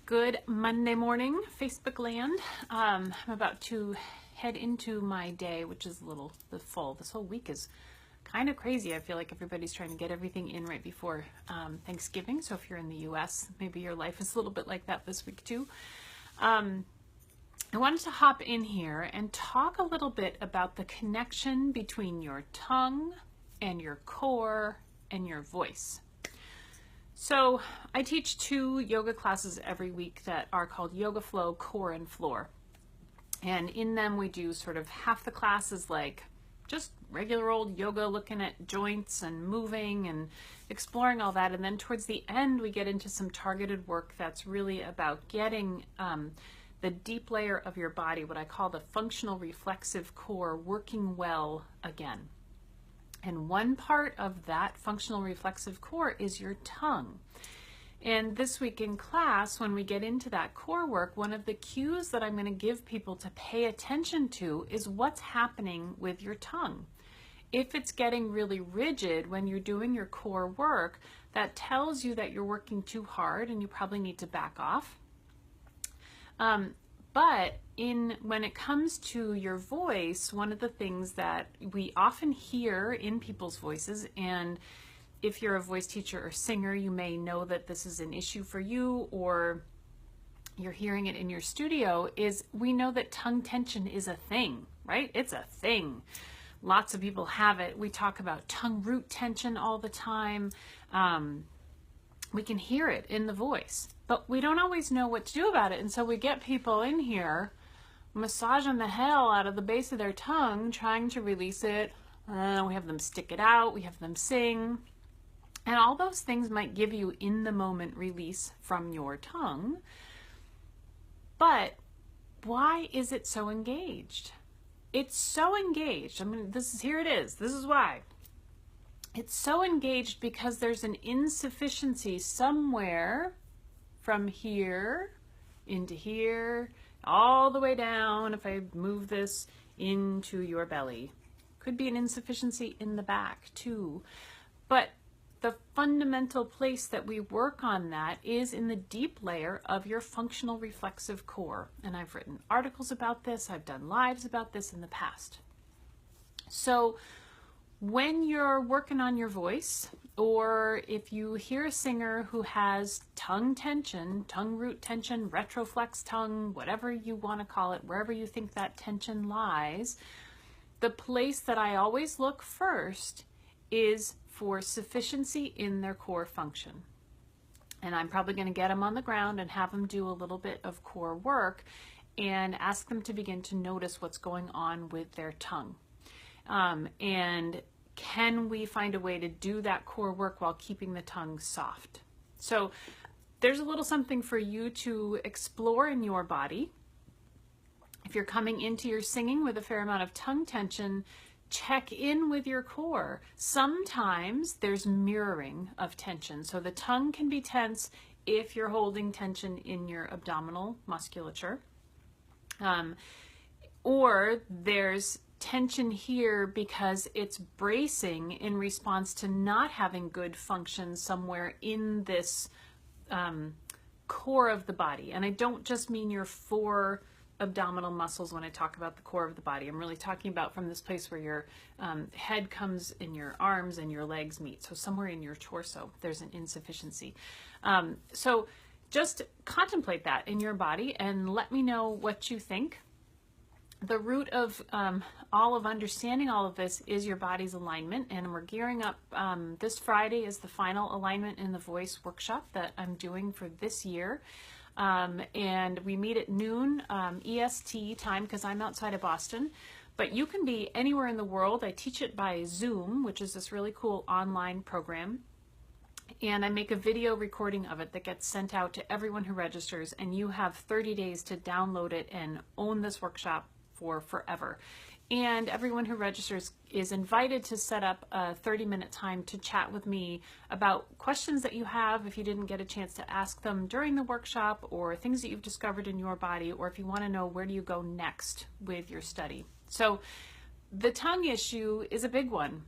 Good Monday morning, Facebook land. I'm about to head into my day, which is a little full. This whole week is kind of crazy. I feel like everybody's trying to get everything in right before Thanksgiving. So if you're in the US, maybe your life is a little bit like that this week too. I wanted to hop in here and talk a little bit about the connection between your tongue and your core and your voice. So I teach 2 yoga classes every week that are called Yoga Flow, Core, and Floor. And in them we do sort of half the classes like just regular old yoga, looking at joints and moving and exploring all that. And then towards the end we get into some targeted work that's really about getting the deep layer of your body, what I call the functional reflexive core, working well again. And one part of that functional reflexive core is your tongue. And this week in class, when we get into that core work, one of the cues that I'm going to give people to pay attention to is what's happening with your tongue. If it's getting really rigid when you're doing your core work, that tells you that you're working too hard and you probably need to back off. But when it comes to your voice, one of the things that we often hear in people's voices, and if you're a voice teacher or singer, you may know that this is an issue for you, or you're hearing it in your studio, is we know that tongue tension is a thing, right? It's a thing. Lots of people have it. We talk about tongue root tension all the time. We can hear it in the voice, but we don't always know what to do about it. And so we get people in here massaging the hell out of the base of their tongue, trying to release it. We have them stick it out. We have them sing. And all those things might give you in the moment release from your tongue. But why is it so engaged? It's so engaged. Here it is. This is why. It's so engaged because there's an insufficiency somewhere from here into here, all the way down. If I move this into your belly, could be an insufficiency in the back too. But the fundamental place that we work on that is in the deep layer of your functional reflexive core. And I've written articles about this. I've done lives about this in the past. So when you're working on your voice, or if you hear a singer who has tongue tension, tongue root tension, retroflex tongue, whatever you want to call it, wherever you think that tension lies, the place that I always look first is for sufficiency in their core function. And I'm probably going to get them on the ground and have them do a little bit of core work and ask them to begin to notice what's going on with their tongue. And can we find a way to do that core work while keeping the tongue soft? So there's a little something for you to explore in your body. If you're coming into your singing with a fair amount of tongue tension, check in with your core. Sometimes there's mirroring of tension. So the tongue can be tense if you're holding tension in your abdominal musculature. Or there's tension here because it's bracing in response to not having good function somewhere in this core of the body. And I don't just mean your 4 abdominal muscles when I talk about the core of the body. I'm really talking about from this place where your head comes and your arms and your legs meet. So somewhere in your torso, there's an insufficiency. So just contemplate that in your body and let me know what you think. The root of all of understanding all of this is your body's alignment, and we're gearing up. This Friday is the final alignment in the voice workshop that I'm doing for this year. And we meet at noon EST time because I'm outside of Boston, but you can be anywhere in the world. I teach it by Zoom, which is this really cool online program. And I make a video recording of it that gets sent out to everyone who registers, and you have 30 days to download it and own this workshop for forever. And everyone who registers is invited to set up a 30-minute time to chat with me about questions that you have if you didn't get a chance to ask them during the workshop, or things that you've discovered in your body, or if you want to know where do you go next with your study. So the tongue issue is a big one.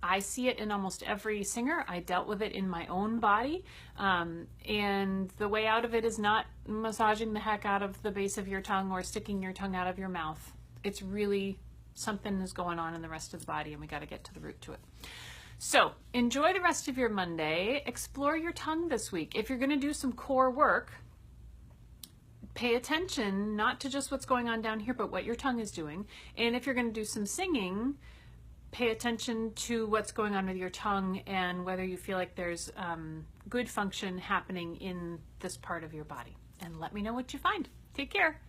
I see it in almost every singer. I dealt with it in my own body. And the way out of it is not massaging the heck out of the base of your tongue or sticking your tongue out of your mouth. It's really something is going on in the rest of the body, and we got to get to the root to it. So enjoy the rest of your Monday. Explore your tongue this week. If you're going to do some core work, pay attention not to just what's going on down here, but what your tongue is doing. And if you're going to do some singing, pay attention to what's going on with your tongue and whether you feel like there's good function happening in this part of your body. And let me know what you find. Take care.